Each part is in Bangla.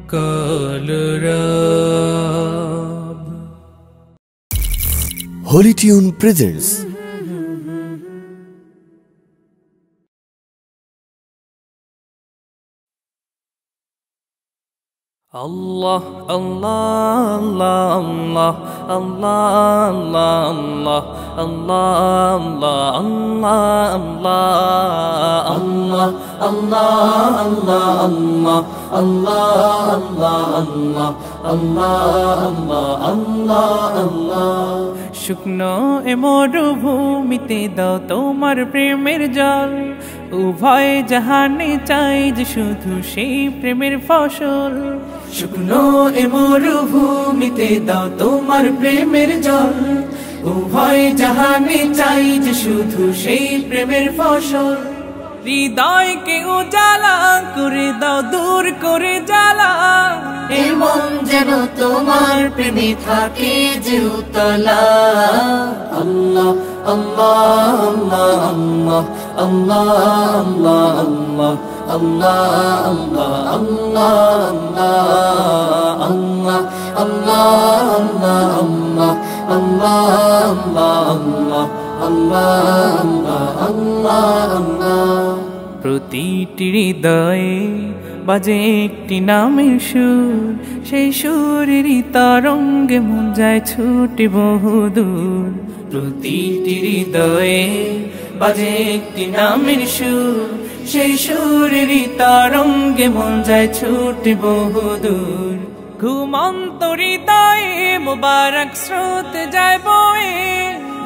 Kalarab Holy Tune presents Allah, Allah, Allah, Allah, Allah, Allah, Allah, Allah, Allah, Allah, Allah. শুকনো এ মরুভূমিতে দাও তোমার প্রেমের জল, উভয় জাহানে চাই যে শুধু সেই প্রেমের ফসল। শুকনো এ মরুভূমিতে দাও তোমার প্রেমের জল, উভয় জাহানে চাই যে শুধু সেই প্রেমের ফসল। হৃদয়কে উজালা করে দাও, দূর করে জ্বালা, এমন যেন তোমার প্রেমে থাকে যে উতলা। আল্লাহ আল্লাহ আল্লাহ আল্লাহ আল্লাহ আল্লাহ আল্লাহ আল্লাহ আল্লাহ আল্লাহ আল্লাহ আল্লাহ। প্রতিটি হৃদয়ে বাজে একটি নামের সুর, সেই সুরেরই তরঙ্গে মন যায় ছুটে বহুদূর। প্রতিটি হৃদয়ে বাজে একটি নামের সুর, সেই সুরেরই তরঙ্গে মন যায় ছুটে বহুদূর। ঘুমন্ত হৃদয়ে মুবারক স্রোত যায় বয়ে,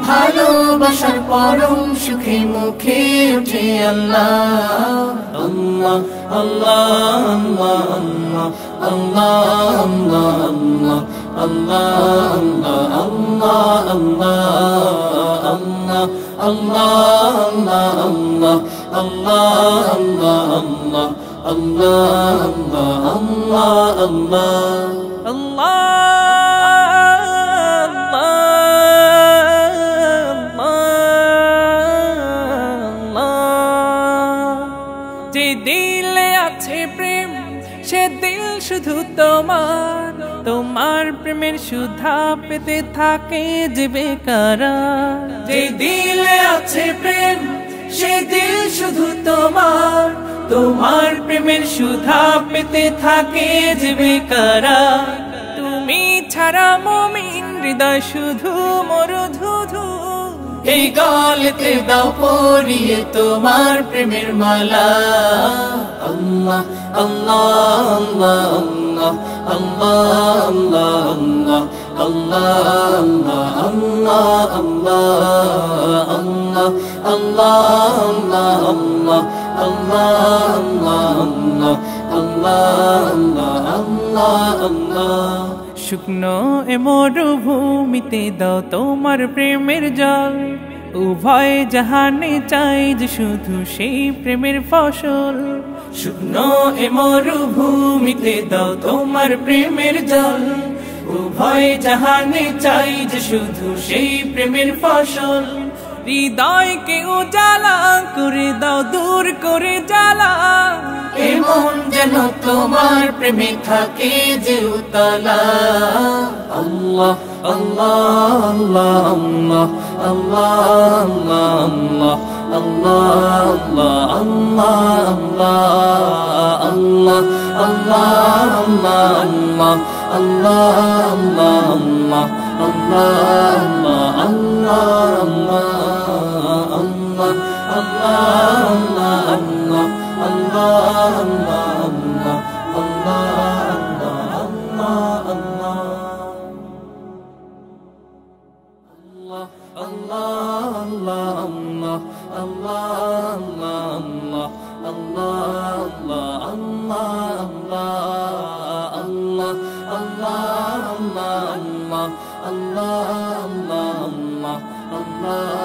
ভালোবাসার পরম সুখে মুখে উঠে আল্লাহ আল্লাহ আল্লাহ আল্লাহ আল্লাহ আল্লাহ আল্লাহ আল্লাহ আল্লাহ। যে দিলে আছে প্রেম সে দিল শুধু তোমার, তোমার প্রেমের সুধা পেতে থাকে যে বেকারার। যে দিলে আছে প্রেম সে দিল শুধু তোমার, তোমার প্রেমের সুধা পেতে থাকে যে বেকারার। তুমি ছাড়া মুমিন হৃদয় শুধু মরুধুধু, এই গলেতে দাও পরিয়ে তোমার প্রেমের মালা। আল্লাহ আল্লাহ আল্লাহ আল্লাহ আল্লাহ আল্লাহ আল্লাহ আল্লাহ আল্লাহ। শুকনো এ মরুভূমিতে দাও তোমার প্রেমের জল, উভয় জাহানে চাই যে শুধু সেই প্রেমের ফসল। শুকনো এ মরুভূমিতে দাও তোমার প্রেমের জল, উভয় জাহানে চাই যে শুধু সেই প্রেমের ফসল। হৃদয়কে উজালা করে দাও, দূর করে জ্বালা, এমন যেন তোমার প্রেমে থাকে যে উতলা। আল্লাহ আল্লাহ আল্লাহ আল্লাহ আল্লাহ আল্লাহ আল্লাহ Allah